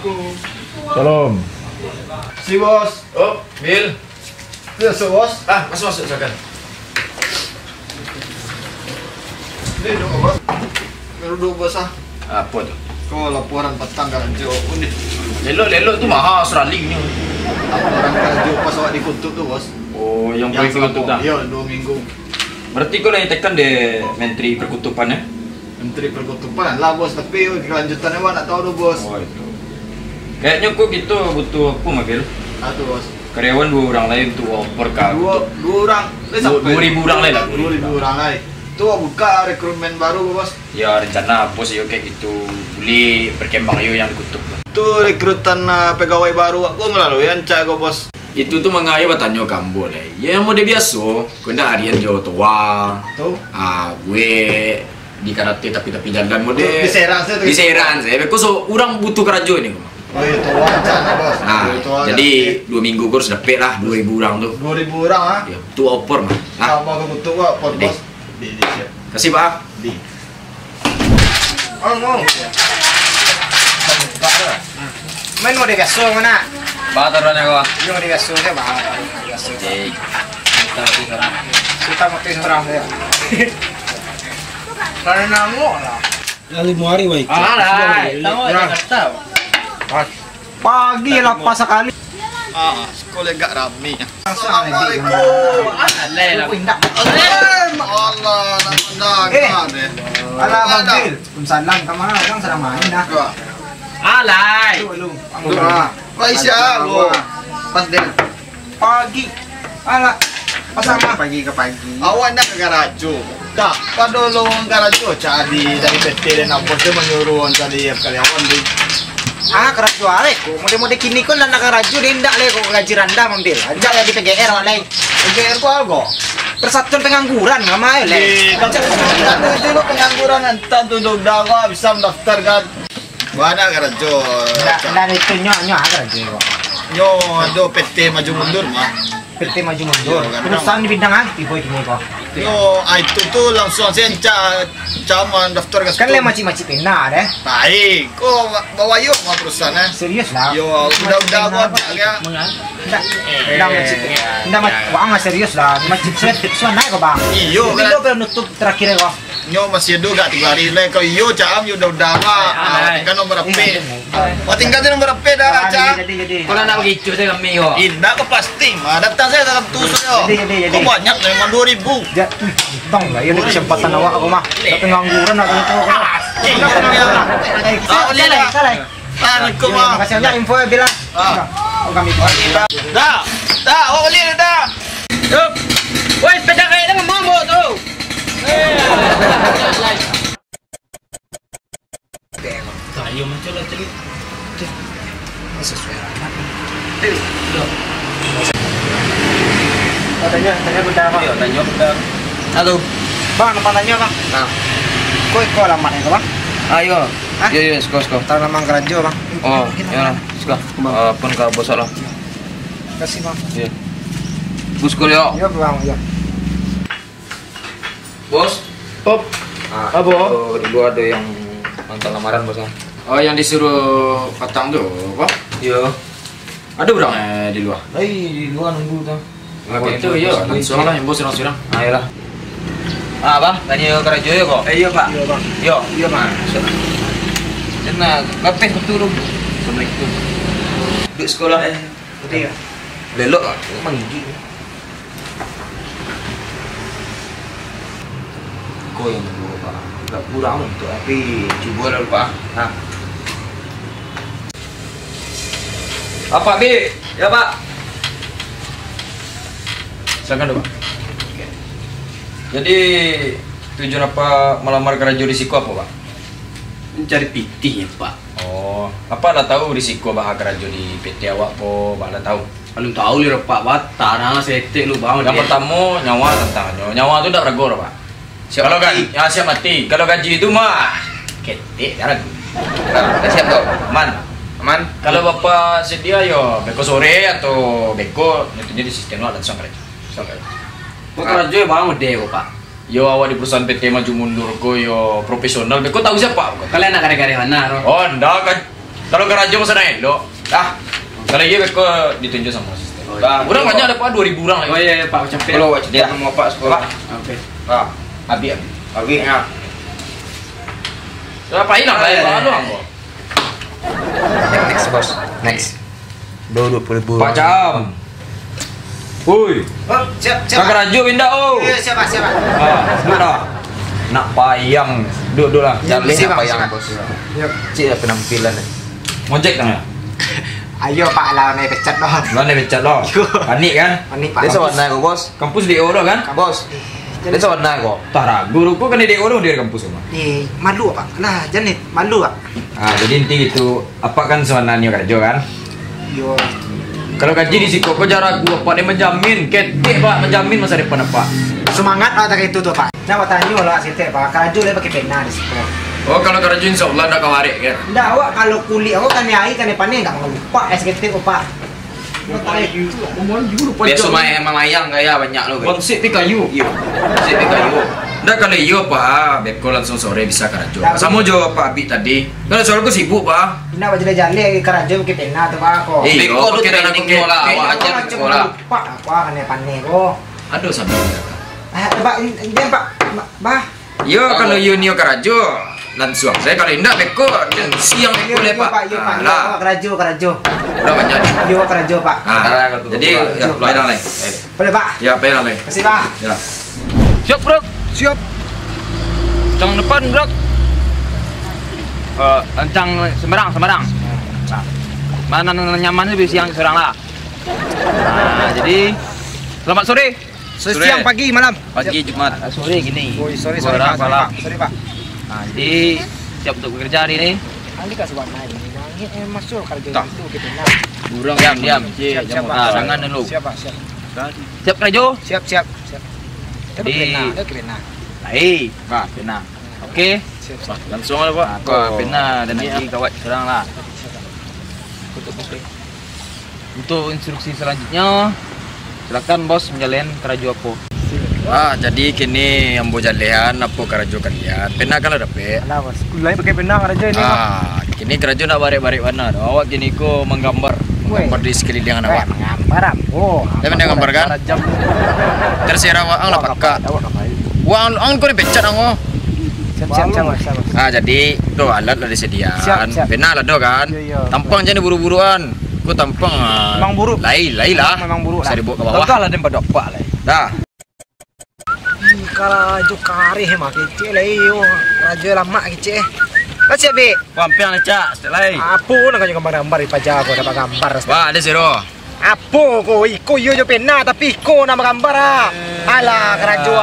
Salam. Si bos. Oh, Bil. Masuk bos. Masuk silakan. Ini dulu bos. Duduk bos ah. Apa tuh? Kau laporan petang Karajo unit. Lelo tuh mahal Australia. Laporan Karajo pas awak dikutuk tuh bos. Oh, yang proyek perkutupan. Iya, 2 minggu. Berarti kau yang tekan deh Menteri Perkutupan ya? Menteri Perkutupan lah bos, tapi kelanjutannya wah nak tahu tuh bos. Oh itu. Kayaknya kok gitu butuh aku mobil. Tuh bos. Karyawan 2 orang lain tuh oper kah? Dua orang. 2.000 orang lain lah. 2.000 orang lain. Tuh buka rekrutmen baru bos. Ya rencana bos yo kayak gitu. Beli berkembang yo yang dikutuk. Tuh rekrutan pegawai baru aku melalui ancak kok bos. Itu tuh mengayo bertanya kamu boleh. Ya mau dia biasa. Kau ndak harian jauh tua. Tuh. Gue di karate tapi jalan mode. Di Serang saya tuh. Di Serang saya. Kau so orang butuh kerajo ini. Oh iya tuh ancak bos. Nah, jadi 2 minggu gue harus dapet lah 2.000 orang tuh. 2.000 orang ah. Ya, tuh opor mah. Nah, Sama ke butuh kok pot bos. Di siap. kasih Pak. Di. Oh mau. Main mau digaso mana? Bataran ya kau. Yung digaso saya bang. Digaso. Cek. Kita mau tes orang ya. Karena mo lah. Lali muari baik. Tahu Jakarta. Pagi lah pas sekali. Sekolah gak rame. Assalamualaikum. Allah, nak Ala mobil. Salam kemana orang sedang main dah. Alay. Maisha, pas deh. Pagi. Ala pasama pagi ke pagi. Awak nak ke Karajo. Tak, pada lowong Karajo cari dari PT dan apa dia menyuruh cari karyawan di. Kerajo alek ko. Mode-mode kini ko lang nakarajo din ndak le ko gaji rendah mobil. Aja ya di PGR alek. PGR ko algo. Persatuan Pengangguran ngamayo le. Itu lo pengangguran entah tuh dawa bisa mendaftar kan. Mana Karajo? Ndak itu nyo kerajo ko. Yo, do PT maju mundur mah. PT maju mundur. Perusahaan di bidang aktif boy kini ko. Yo, itu tuh langsung saya caman daftar ke Kan le maci-maci pena deh. baik, kok bawa yuk mau perusahaannya. Serius lah. Yo, udah gua ya. Ndak maci. Ndak maci. Wah nggak serius lah. Maci suan naik ko bang. Iyo, Bilo belum nutup terakhir ko. Nyo masih ada gak 3 hari lagi. Kalau iyo cam yo udah tinggal nomor HP. Oh tinggal nomor HP dah cam. Jadi. Kalau nak begitu saya kami yo. Indah ke pasti mah datang saya dalam tusuk yo. Jadi. Kok banyak memang 2000. Ya, tong lah. Ini kesempatan awak aku mah. Pengangguran atau itu. Salah. Aku mah. Makasih banyak info ya bilang. Kami Dah. Oh beli dah. Yup. Woi, sepeda kayak dengan mambo tuh. Tayo macam lah celi. sesuai anak. Tanya benda apa? Iya, tanya benda. Halo. Bang, apa tanya bang? Nah. Kau alamatnya ke bang? Ayo. Hah? Iya, sko. Tahu nama Kerajo bang? Oh, ya lah. Sko. Pun ka bos lah. Kasih bang. Iya. Bos ko yo. Iya bang, iya. Bos. Op. Apa? Dulu ada yang nonton lamaran bos. Oh, yang disuruh patang tuh, apa? Iya. Ada orang di luar. Di luar nunggu tuh. Oh, itu iya, langsung lah yang bos langsung. Ayolah. Bang, tanya Kerajo ya kok? Iya pak. Iya bang. Yo. Iya bang. Nah, ngapain betul? Assalamualaikum. Di sekolah. Iya. Belok emang gigi. Kau yang dulu pak, nggak kurang untuk tapi coba lah pak. Nah. Apa bi? Ya pak. Silakan dulu pak. Jadi tujuan apa melamar Kerajo risiko apa pak? Mencari pitih ya pak. Oh, apa dah tahu risiko bah Kerajo di PT awak po, bah dah tahu. Paling tahu nih pak bat tanah setek lu bang. Yang pertama nyawa tentang nyawa itu tak ragu pak. Kalau gaji, ya siap mati. Kalau gaji itu mah ketik ya ragu. Nah, siap tuh, aman. Kalau bapak sedia yo beko sore atau beko itu jadi sistem lah langsung Kerajo. Pak Kerajo bang gede kok pak. Yo awak di perusahaan PT Maju Mundur ko yo profesional. Beko tahu siapa? Kalian nak karya-karya mana? Oh, ndak kan. Kalau kerajo masa dah elok. Dah. Kalau iya beko ditunjuk sama asisten. Orang banyak ada Pak 2000 orang lagi. Oh iya Pak capek. Kalau dia sama Pak sekolah. Oke. Abi. Ya. Apa hilang lah ya, doang kok. Next bos. Next. 20.000. Pak Cam. Woi. Oh, siap. Kakak Rajo pindah oh. Iya, siapa? Duduk dah. Nak payang. Duduk lah. Jangan Nak siapa, payang siapa? bos. Yuk. Cik penampilan. Ngojek tengah. Ayo Pak lawan ai pecat dah. Lan dia pecat loh. Panik kan? Panik Pak. Dia sewarna kok bos. Kampus DO dah kan? Bos. Dia sewarna kok. Tak guru kok kan DO dah dari kampus semua. Malu Pak. Lah, jangan malu Pak. Jadi inti itu apa kan sewarna ni kerja kan? Yo. Kalau gaji di siko kok jarak gua Pak dia menjamin ketik Pak menjamin masa depan Pak. Semangat tak itu tuh Pak. Nah, tanya lah situ Pak. Kerja dia pakai pena di situ. Oh kalau kerja insyaallah ndak kawarik kan. Ndak awak kalau kulit awak kan ai kan panen enggak mau lupa SKT kok Pak. Dia semua emang mayang gaya banyak lo. Konsep kayu. Iya. Konsep kayu. Ndak kalau iyo Pak, beko langsung sore bisa kerja. Sama jo Pak Abi tadi. Kalau sore aku sibuk Pak. Ndak baca jalan kerja pakai pena tuh Pak kok. Beko lu kita nak sekolah, awak ajar sekolah. Pak, apa kan panen kok. Aduh sampai. Pak, dia Pak. Bah. Yo kalau yo nio kerja langsung. Saya kalau ndak beko siang Yo boleh Pak. Pak, lah. Kerja. Udah banyak. Yo kerja Pak. Jadi ya pelayan lain. Boleh Pak. Ya pelayan lain. Kasih Pak. Ya. Siap bro. Siap. Cang depan bro. Encang Semarang. Mana nyaman lebih siang serang lah. Nah, jadi selamat sore. Siang, pagi, malam. Pagi Jumat. Sore gini. Sorry Pak. Sorry Pak. Nah, jadi siap untuk bekerja hari ini. Nanti kasih warna ini. Masuk kerja itu kita nak. Burung diam. Siap, Pak. Jangan dulu. Siap Pak, siap. Siap kerja? Siap. Jadi Kena. baik, Pak, pena. Oke. Siap. Langsung lah Pak. Pak, pena dan nanti kawat serang lah. Untuk instruksi selanjutnya, silakan bos menjalin kerja apa. Jadi kini yang mau jalian apa kerja kalian. Pena kan ada pe. Alah bos. Kulai pakai pena kerja ini. Kini kerja nak barik-barik mana? Awak kini ko menggambar di sekeliling awak. Gambar apa? Dia pernah gambar kan? Terserah awak lah pakak. Wang ko ni pecat ang Siap. jadi tu alat lah disediaan. Siap. Pena lah do kan. Iya. Tampang je ni buru-buruan. Ku tampang Memang buruk. Lai lah. Memang buruk Saya lah. dibawa ke bawah. Betul lah dia pada apa lah. Dah. Kerja kari hemat kecil lah iyo. Kerja lama kecil. Macam be. Pampang cak, setiap lain. Apa nak kau gambar di pajak kau dapat gambar. Wah, ada zero. Apa kau iko yo jo pena tapi iko nama gambar ah. Alah kerja.